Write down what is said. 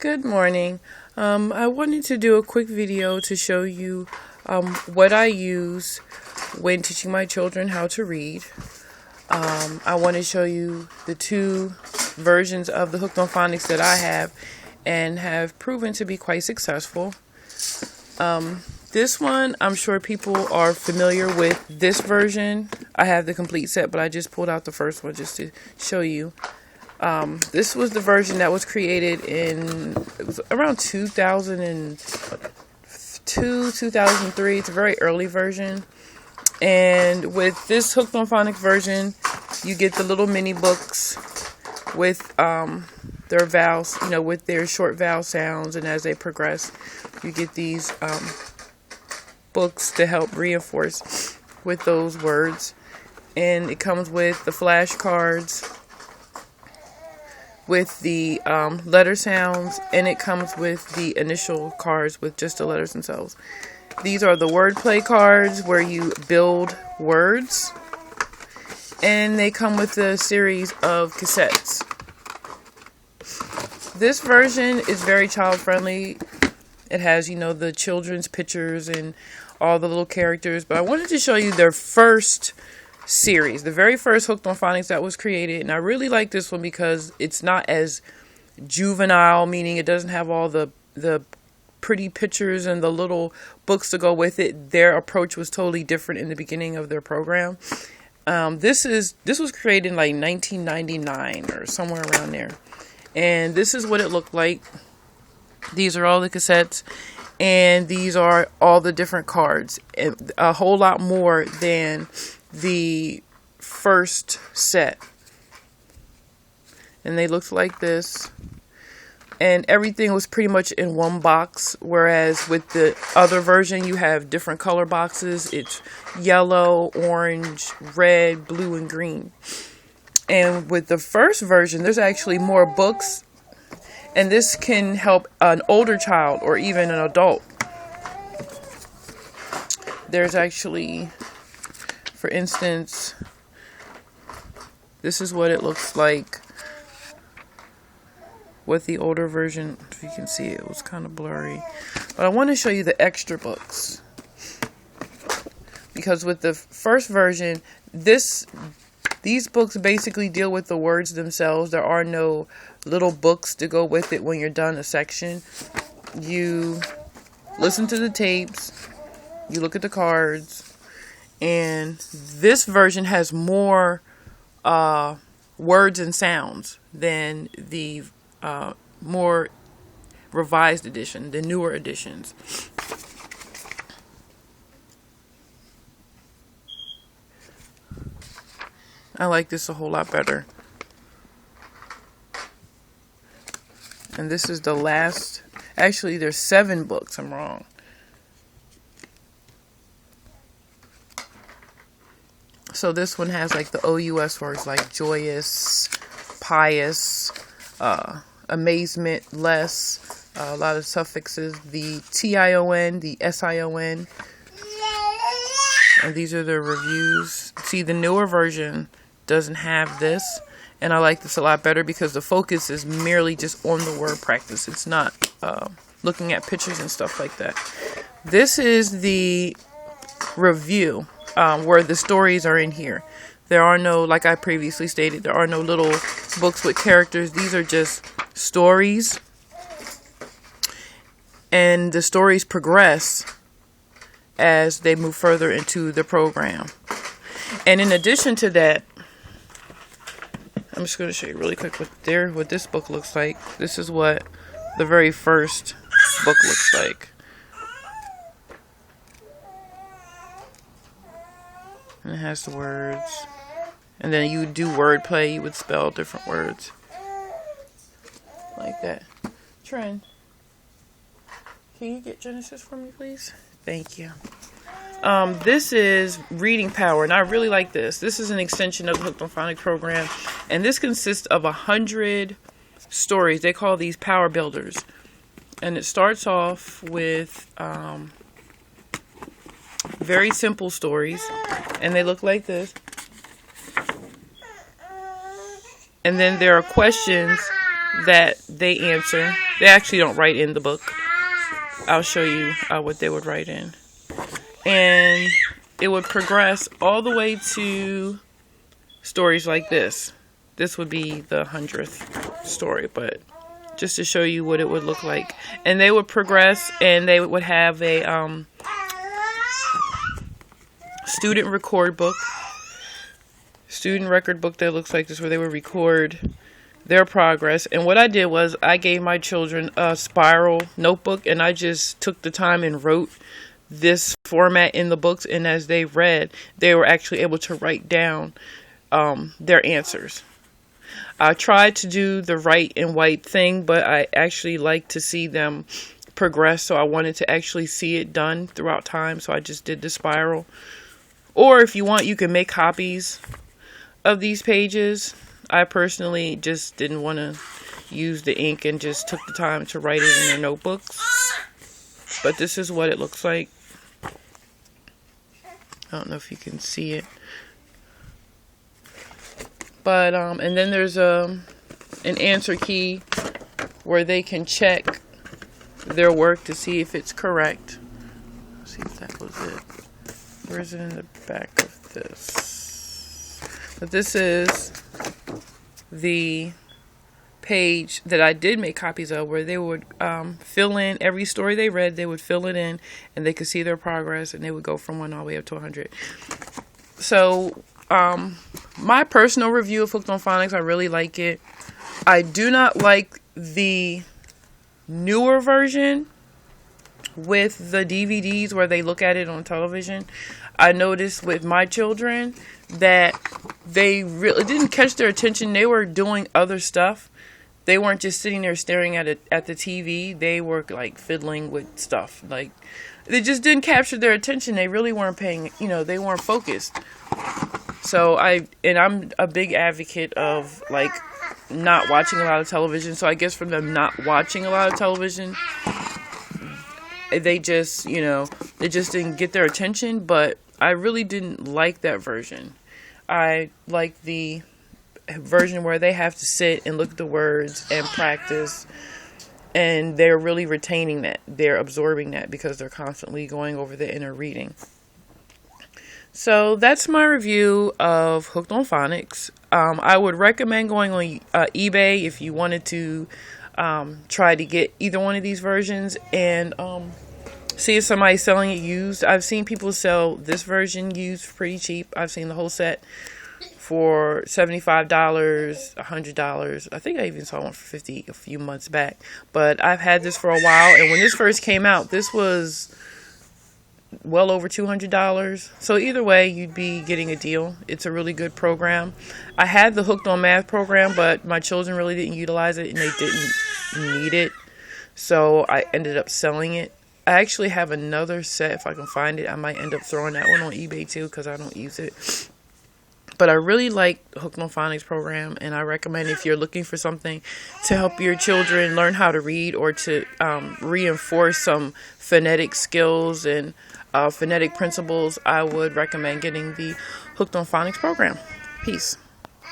Good morning. I wanted to do a quick video to show you what I use when teaching my children how to read. I want to show you the two versions of the Hooked on Phonics that I have and have proven to be quite successful. This one, I'm sure people are familiar with this version. I have the complete set, but I just pulled out the first one just to show you. This was the version that was created it was around 2002, 2003. It's a very early version. And with this Hooked on Phonics version, you get the little mini books with their vowels, with their short vowel sounds. And as they progress, you get these books to help reinforce with those words. And it comes with the flashcards with the letter sounds, and it comes with the initial cards with just the letters themselves. These are the wordplay cards where you build words, and they come with a series of cassettes. This version is very child friendly. It has, the children's pictures and all the little characters, but I wanted to show you their first series, the very first Hooked on Phonics that was created. And I really like this one because it's not as juvenile, meaning it doesn't have all the pretty pictures and the little books to go with it. Their approach was totally different in the beginning of their program. This was created in like 1999 or somewhere around there, and this is what it looked like. These are all the cassettes, and these are all the different cards, and a whole lot more than the first set. And they looked like this, and everything was pretty much in one box, whereas with the other version you have different color boxes. It's yellow, orange, red, blue, and green. And with the first version, there's actually more books, and this can help an older child or even an adult. There's actually, for instance, this is what it looks like with the older version. If you can see, it was kind of blurry. But I want to show you the extra books, because with the first version, these books basically deal with the words themselves. There are no little books to go with it when you're done a section. You listen to the tapes, you look at the cards. And this version has more words and sounds than the more revised edition, the newer editions. I like this a whole lot better. And this is the last. Actually, there's 7 books. I'm wrong. So this one has like the OUS words like joyous, pious, amazement, less, a lot of suffixes, the TION, the SION. And these are the reviews. See, the newer version doesn't have this, and I like this a lot better because the focus is merely just on the word practice. It's not looking at pictures and stuff like that. This is the review. Where the stories are in here. There are no, like I previously stated, there are no little books with characters. These are just stories. And the stories progress as they move further into the program. And in addition to that, I'm just going to show you really quick what this book looks like. This is what the very first book looks like. And it has the words. And then you would do wordplay. You would spell different words. Like that. Trent, can you get Genesis for me, please? Thank you. This is Reading Power. And I really like this. This is an extension of the Hooked on Phonics program. And this consists of 100 stories. They call these power builders. And it starts off with very simple stories, and they look like this. And then there are questions that they answer. They actually don't write in the book. I'll show you what they would write in. And it would progress all the way to stories like this. This would be the 100th story, but just to show you what it would look like. And they would progress, and they would have a student record book. Student record book that looks like this, where they would record their progress. And what I did was I gave my children a spiral notebook, and I just took the time and wrote this format in the books, and as they read, they were actually able to write down their answers. I tried to do the write and white thing, but I actually like to see them progress, so I wanted to actually see it done throughout time, so I just did the spiral. Or if you want, you can make copies of these pages. I personally just didn't want to use the ink and just took the time to write it in their notebooks. But this is what it looks like. I don't know if you can see it. But, and then there's an answer key where they can check their work to see if it's correct. Let's see if that was it. Where is it in the back of this? But this is the page that I did make copies of, where they would fill in every story they read. They would fill it in, and they could see their progress, and they would go from 1 all the way up to 100. So my personal review of Hooked on Phonics, I really like it. I do not like the newer version with the DVDs where they look at it on television. I noticed with my children that they really didn't catch their attention. They were doing other stuff. They weren't just sitting there staring at the TV. They were like fiddling with stuff. Like, they just didn't capture their attention. They really weren't paying, they weren't focused. So I'm a big advocate of like not watching a lot of television. So I guess from them not watching a lot of television, they just, they just didn't get their attention. But I really didn't like that version. I like the version where they have to sit and look at the words and practice, and they're really retaining that. They're absorbing that because they're constantly going over the inner reading. So that's my review of Hooked on Phonics. I would recommend going on eBay if you wanted to try to get either one of these versions and see if somebody's selling it used. I've seen people sell this version used for pretty cheap. I've seen the whole set for $75, $100. I think I even saw one for $50 a few months back. But I've had this for a while, and when this first came out, this was well over $200. So either way, you'd be getting a deal. It's a really good program. I had the Hooked on Math program, but my children really didn't utilize it, and they didn't need it. So I ended up selling it. I actually have another set. If I can find it, I might end up throwing that one on eBay too, because I don't use it. But I really like the Hooked on Phonics program, and I recommend if you're looking for something to help your children learn how to read, or to reinforce some phonetic skills and phonetic principles, I would recommend getting the Hooked on Phonics program. Peace.